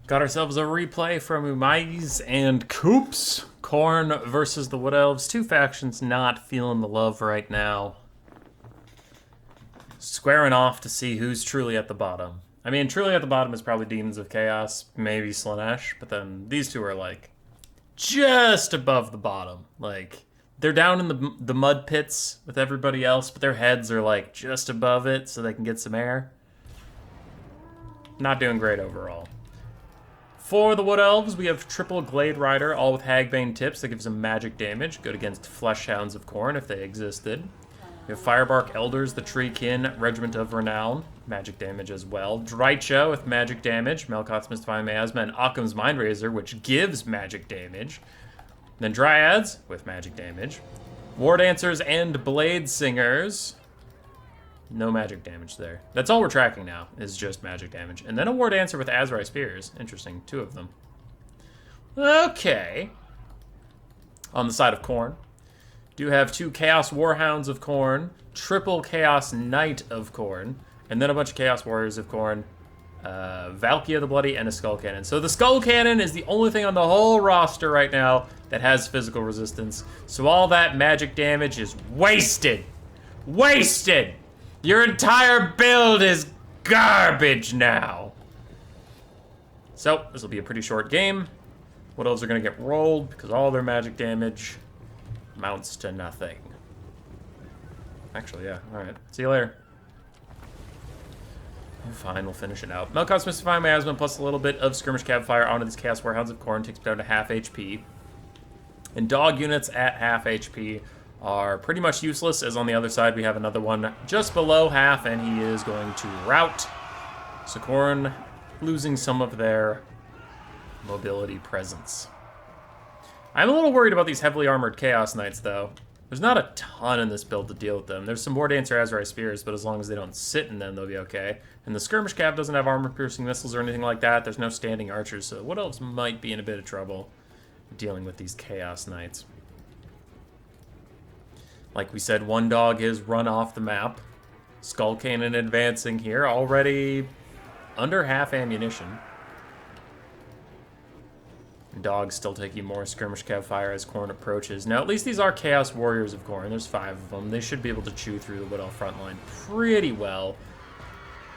Got ourselves a replay from Umais and Koops. Khorne versus the Wood Elves. Two factions not feeling the love right now. Squaring off to see who's truly at the bottom. I mean, truly at the bottom is probably Demons of Chaos, maybe Slaanesh, but then these two are like just above the bottom. Like, they're down in the mud pits with everybody else, but their heads are like just above it so they can get some air. Not doing great overall. For the Wood Elves, we have triple Glade Rider, all with Hagbane tips that gives them magic damage. Good against Fleshhounds of Khorne if they existed. We have Firebark Elders, the Treekin, Regiment of Renown, magic damage as well. Drycha with magic damage, Melkoth's Mystifying Miasma, and Occam's Mindrazor, which gives magic damage. Then Dryads with magic damage. War Dancers and Blade Singers. No magic damage there. That's all we're tracking now, is just magic damage. And then a War Dancer with Azrai Spears. Interesting, two of them. Okay. On the side of Khorne, do have two Chaos Warhounds of Khorne, triple Chaos Knight of Khorne, and then a bunch of Chaos Warriors of Khorne, Valkia the Bloody, and a Skull Cannon. So the Skull Cannon is the only thing on the whole roster right now that has physical resistance. So all that magic damage is wasted. Wasted! Your entire build is garbage now. So, this will be a pretty short game. Wood Elves are going to get rolled because all their magic damage amounts to nothing. Actually, yeah. Alright. See you later. Fine, we'll finish it out. Melkoth's Mystifying Miasma plus a little bit of Skirmish Cab Fire onto these Chaos Warhounds of Khorne takes down to half HP. And dog units at half HP are pretty much useless, as on the other side we have another one just below half, and he is going to rout. So Khorne losing some of their mobility presence. I'm a little worried about these heavily armored Chaos Knights, though. There's not a ton in this build to deal with them. There's some War Dancer Azrai Spears, but as long as they don't sit in them, they'll be okay. And the Skirmish Cab doesn't have armor-piercing missiles or anything like that. There's no standing archers, so Wood Elves might be in a bit of trouble dealing with these Chaos Knights. Like we said, one dog is run off the map. Skull Cannon advancing here, already under half ammunition. Dog's still taking more Skirmish Cab Fire as Khorne approaches. Now, at least these are Chaos Warriors of Khorne. There's 5 of them. They should be able to chew through the Wood Elf front line pretty well.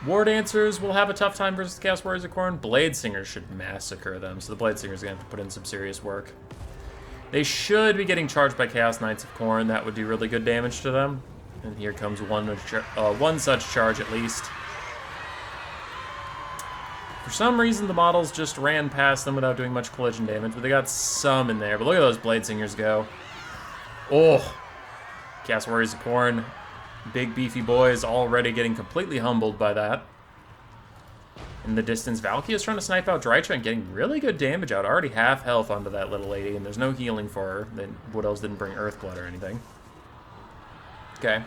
War Dancers will have a tough time versus the Chaos Warriors of Khorne. Blade Singers should massacre them, so the Blade Singers are going to have to put in some serious work. They should be getting charged by Chaos Knights of Khorne. That would do really good damage to them. And here comes one such charge at least. For some reason, the models just ran past them without doing much collision damage, but they got some in there. But look at those Blade Singers go. Oh! Chaos Warriors of Khorne. Big beefy boys already getting completely humbled by that. In the distance, Valkia is trying to snipe out Drycha and getting really good damage out. Already half health onto that little lady, and there's no healing for her. The Wood Elves didn't bring Earthblood or anything. Okay.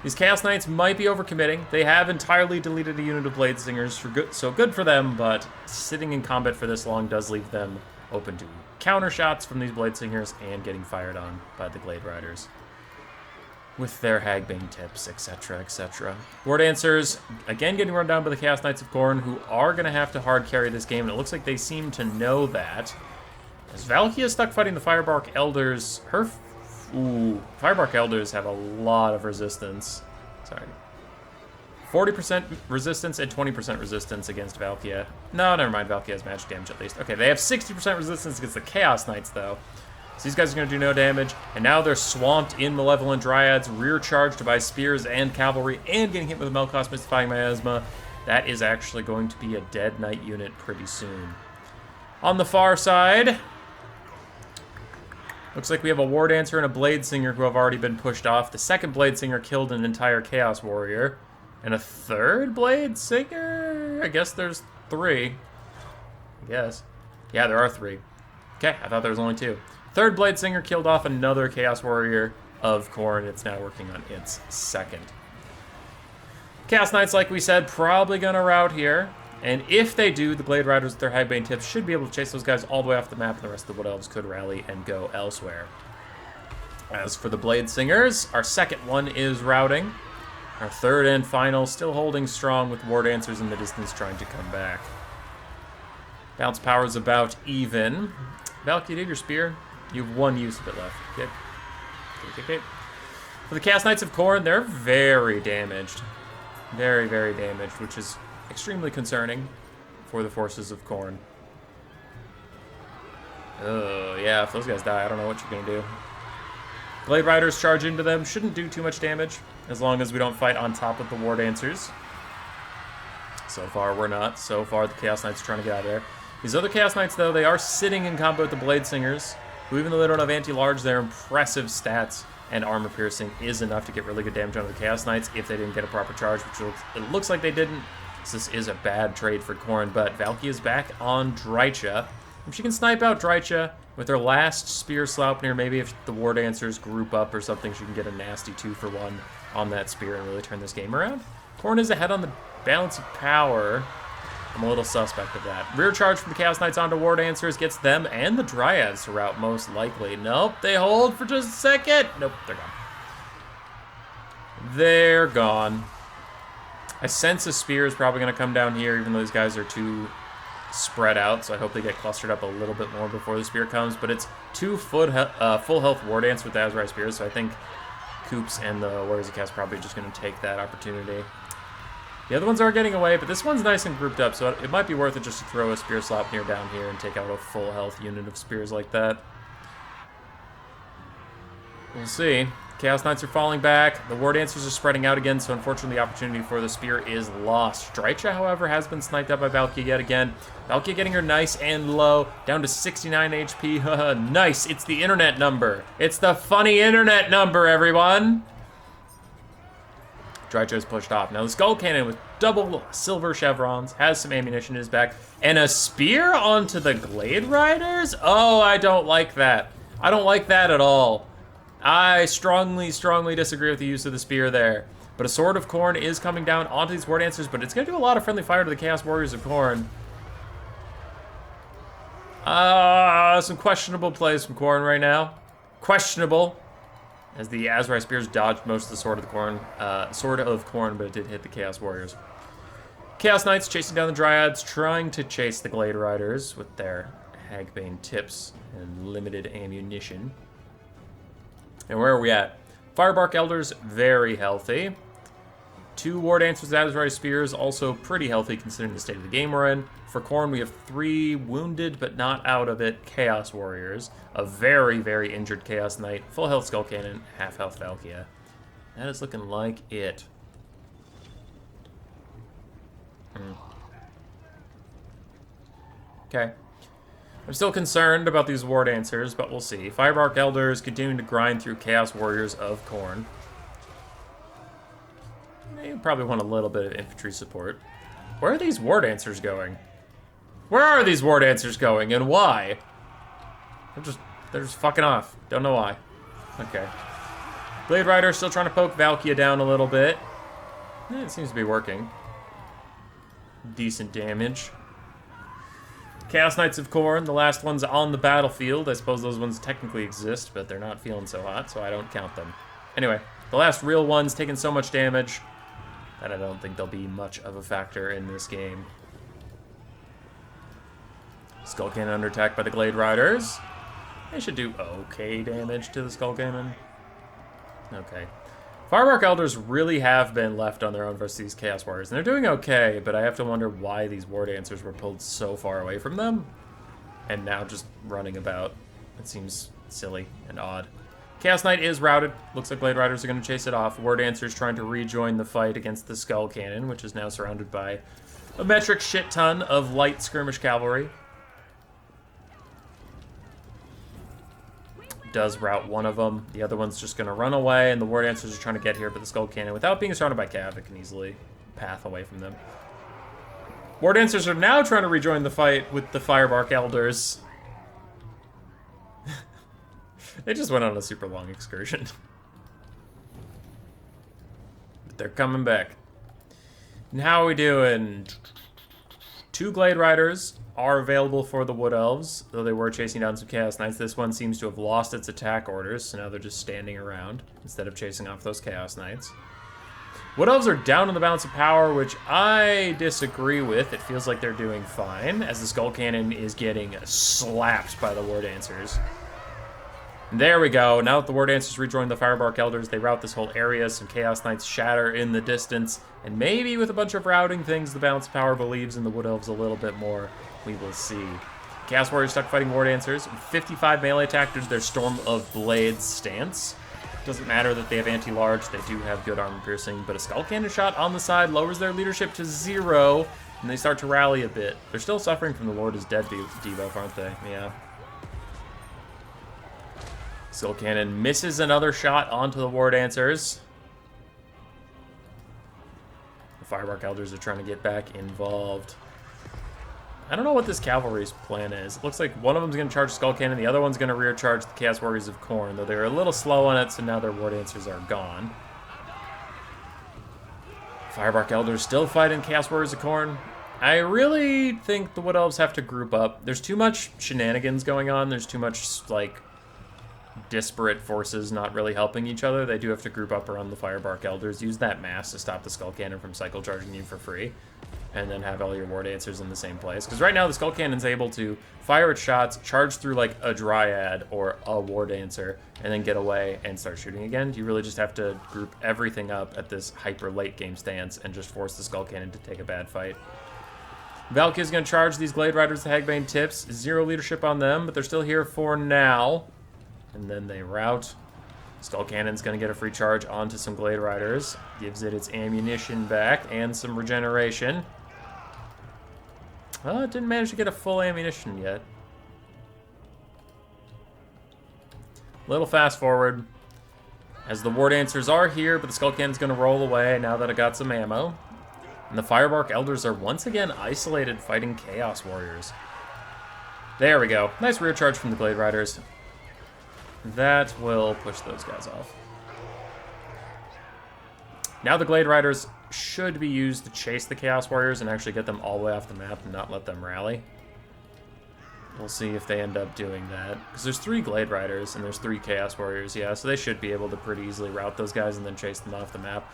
These Chaos Knights might be overcommitting. They have entirely deleted a unit of Blade Singers, so good for them, but sitting in combat for this long does leave them open to counter shots from these Blade Singers and getting fired on by the Glade Riders with their Hagbane tips, etc., etc. War Dancers, again getting run down by the Chaos Knights of Khorne, who are going to have to hard carry this game, and it looks like they seem to know that. As Valkia is stuck fighting the Firebark Elders, Firebark Elders have a lot of resistance. Sorry. 40% resistance and 20% resistance against Valkia. No, never mind, Valkia has magic damage at least. Okay, they have 60% resistance against the Chaos Knights, though. So these guys are going to do no damage, and now they're swamped in Malevolent Dryads, rear charged by spears and cavalry, and getting hit with a Melkoth's Mystifying Miasma. That is actually going to be a dead knight unit pretty soon. On the far side, looks like we have a War Dancer and a Blade Singer who have already been pushed off. The second Blade Singer killed an entire Chaos Warrior. And a third Blade Singer? I guess there's 3. I guess. Yeah, there are 3. Okay, I thought there was only 2. Third Blade Singer killed off another Chaos Warrior of Khorne. It's now working on its second. Chaos Knights, like we said, probably going to rout here. And if they do, the Glade Riders with their Hagbane tips should be able to chase those guys all the way off the map, and the rest of the Wood Elves could rally and go elsewhere. As for the Blade Singers, our second one is routing. Our third and final still holding strong with War Dancers in the distance trying to come back. Bounce power is about even. Valky, did your spear? You have 1 use of it left. Okay. Okay. For the Chaos Knights of Khorne, they're very damaged. Very, very damaged, which is extremely concerning for the forces of Khorne. Oh, yeah, if those guys die, I don't know what you're going to do. Blade Riders charge into them. Shouldn't do too much damage, as long as we don't fight on top of the War Dancers. So far, we're not. So far, the Chaos Knights are trying to get out of there. These other Chaos Knights, though, they are sitting in combo with the Blade Singers, who, even though they don't have anti-large, their impressive stats and armor piercing is enough to get really good damage on the Chaos Knights if they didn't get a proper charge, which it looks like they didn't. So this is a bad trade for Khorne, but Valky is back on Drycha. If she can snipe out Drycha with her last Spear Sleipnir, maybe if the War Dancers group up or something, she can get a nasty 2-for-1 on that spear and really turn this game around. Khorne is ahead on the balance of power. I'm a little suspect of that. Rear charge from the Chaos Knights onto War Dancers gets them and the Dryads to rout, most likely. Nope, they hold for just a second. Nope, they're gone. They're gone. I sense a spear is probably going to come down here, even though these guys are too spread out, so I hope they get clustered up a little bit more before the spear comes, but it's 2 full health War Dance with the Azrai Spears, so I think Koops and the Warriors of Chaos probably just going to take that opportunity. The other ones are getting away, but this one's nice and grouped up, so it might be worth it just to throw a Spear Sleipnir down here and take out a full health unit of spears like that. We'll see. Chaos Knights are falling back. The War Dancers are spreading out again, so unfortunately the opportunity for the spear is lost. Drycha, however, has been sniped up by Valky yet again. Valky getting her nice and low, down to 69 HP. Nice, it's the internet number. It's the funny internet number, everyone. Drycha is pushed off. Now the Skull Cannon with double silver chevrons has some ammunition in his back. And a spear onto the Glade Riders? Oh, I don't like that. I don't like that at all. I strongly disagree with the use of the spear there. But a Sword of Khorne is coming down onto these War Dancers, but it's going to do a lot of friendly fire to the Chaos Warriors of Khorne. Some questionable plays from Khorne right now. Questionable. As the Azrai Spears dodged most of the Sword of Khorne, but it did hit the Chaos Warriors. Chaos Knights chasing down the Dryads, trying to chase the Glade Riders with their Hagbane tips and limited ammunition. And where are we at? Firebark Elders, very healthy. 2 War Dancers, Azrai Spears, also pretty healthy considering the state of the game we're in. For Khorne, we have 3 wounded but not out of it Chaos Warriors. A very, very injured Chaos Knight, full health Skull Cannon, half health Valkia. That is looking like it. Okay. I'm still concerned about these War Dancers, but we'll see. Firebark Elders continuing to grind through Chaos Warriors of Khorne. They probably want a little bit of infantry support. Where are these War Dancers going? Where are these War Dancers going, and why? They're just fucking off. Don't know why. Okay. Blade Rider still trying to poke Valkia down a little bit. It seems to be working. Decent damage. Chaos Knights of Khorne, the last ones on the battlefield. I suppose those ones technically exist, but they're not feeling so hot, so I don't count them. Anyway, the last real ones taking so much damage that I don't think they'll be much of a factor in this game. Skull Cannon under attack by the Glade Riders. They should do okay damage to the Skull Cannon. Okay. Firebark Elders really have been left on their own versus these Chaos Warriors, and they're doing okay, but I have to wonder why these War Dancers were pulled so far away from them, and now just running about. It seems silly and odd. Chaos Knight is routed. Looks like Blade Riders are going to chase it off. War Dancers trying to rejoin the fight against the Skull Cannon, which is now surrounded by a metric shit ton of light skirmish cavalry. Does route one of them. The other one's just going to run away, and the War Dancers are trying to get here, but the Skull Cannon, without being surrounded by cav, it can easily path away from them. War Dancers are now trying to rejoin the fight with the Firebark Elders. They just went on a super long excursion. But they're coming back. And how are we doing? 2 Glade Riders are available for the Wood Elves, though they were chasing down some Chaos Knights. This one seems to have lost its attack orders, so now they're just standing around instead of chasing off those Chaos Knights. Wood Elves are down on the balance of power, which I disagree with. It feels like they're doing fine, as the Skull Cannon is getting slapped by the War Dancers. There we go. Now that the War Dancers rejoin the Firebark Elders, they route this whole area. Some Chaos Knights shatter in the distance. And maybe with a bunch of routing things, the balance of power believes in the Wood Elves a little bit more. We will see. Chaos Warriors stuck fighting War Dancers. 55 melee attack due to their Storm of Blades stance. Doesn't matter that they have anti-large, they do have good armor piercing, but a Skull Cannon shot on the side lowers their leadership to 0, and they start to rally a bit. They're still suffering from the Lord is Dead debuff, aren't they? Yeah. Skull Cannon misses another shot onto the War Dancers. The Firebark Elders are trying to get back involved. I don't know what this cavalry's plan is. It looks like one of them's going to charge Skull Cannon, the other one's going to rear charge the Chaos Warriors of Khorne, though they're a little slow on it, so now their War Dancers are gone. Firebark Elders still fighting Chaos Warriors of Khorne. I really think the Wood Elves have to group up. There's too much shenanigans going on. There's too much, like, disparate forces not really helping each other. They do have to group up around the Firebark Elders. Use that mass to stop the Skull Cannon from cycle charging you for free. And then have all your War Dancers in the same place. Because right now the Skull Cannon's able to fire its shots, charge through like a Dryad or a War Dancer, and then get away and start shooting again. You really just have to group everything up at this hyper late game stance and just force the Skull Cannon to take a bad fight. Valkyria's going to charge these Glade Riders to Hagbane Tips. 0 leadership on them, but they're still here for now. And then they rout. Skull Cannon's going to get a free charge onto some Glade Riders. Gives it its ammunition back and some regeneration. Well, it didn't manage to get a full ammunition yet. Little fast forward. As the War Dancers are here, but the Skull Cannon's going to roll away now that it got some ammo. And the Firebark Elders are once again isolated fighting Chaos Warriors. There we go. Nice rear charge from the Glade Riders. That will push those guys off. Now the Glade Riders should be used to chase the Chaos Warriors and actually get them all the way off the map and not let them rally. We'll see if they end up doing that. Because there's 3 Glade Riders and there's 3 Chaos Warriors, yeah, so they should be able to pretty easily rout those guys and then chase them off the map.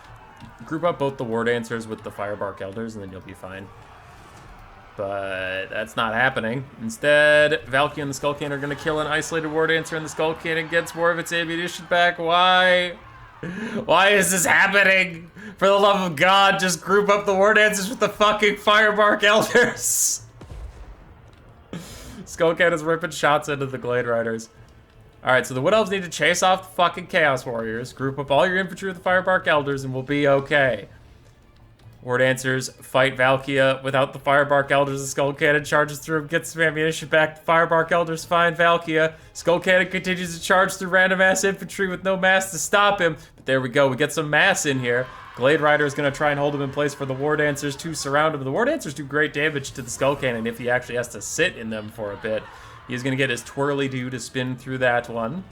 Group up both the War Dancers with the Firebark Elders and then you'll be fine. But that's not happening. Instead, Valkyria and the Skull Cannon are going to kill an isolated War Dancer and the Skull Cannon gets more of its ammunition back. Why? Why is this happening? For the love of God, just group up the War Dancers with the fucking Firebark Elders. Skull Cannon's ripping shots into the Glade Riders. Alright, so the Wood Elves need to chase off the fucking Chaos Warriors, group up all your infantry with the Firebark Elders, and we'll be okay. War Dancers fight Valkyria without the Firebark Elders. The Skull Cannon charges through, gets some ammunition back. The Firebark Elders find Valkyria. Skull Cannon continues to charge through random ass infantry with no mass to stop him. But there we go, we get some mass in here. Glade Rider is going to try and hold him in place for the War Dancers to surround him. The War Dancers do great damage to the Skull Cannon if he actually has to sit in them for a bit. He's going to get his twirly-doo to spin through that one.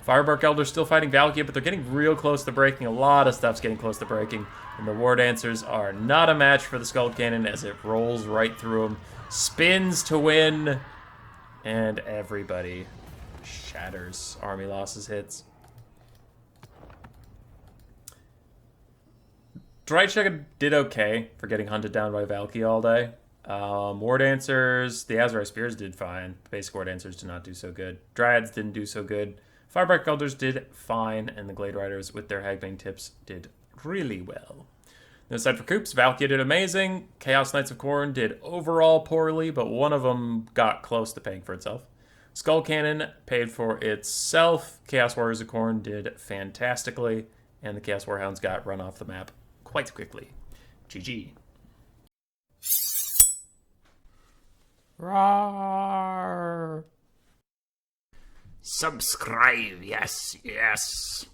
Firebark Elders still fighting Valkyria, but they're getting real close to breaking. A lot of stuff's getting close to breaking. And the War Dancers are not a match for the Skull Cannon as it rolls right through them. Spins to win. And everybody shatters. Army losses hits. Drychuk did okay for getting hunted down by Valkyria all day. War Dancers, the Azrai Spears did fine. Basic War Dancers did not do so good. Dryads didn't do so good. Firebark Elders did fine, and the Glade Riders with their Hagbane Tips did really well. No side for Coops, Valkyria did amazing. Chaos Knights of Khorne did overall poorly, but one of them got close to paying for itself. Skull Cannon paid for itself. Chaos Warriors of Khorne did fantastically, and the Chaos Warhounds got run off the map quite quickly. GG. Roar. Subscribe, yes, yes.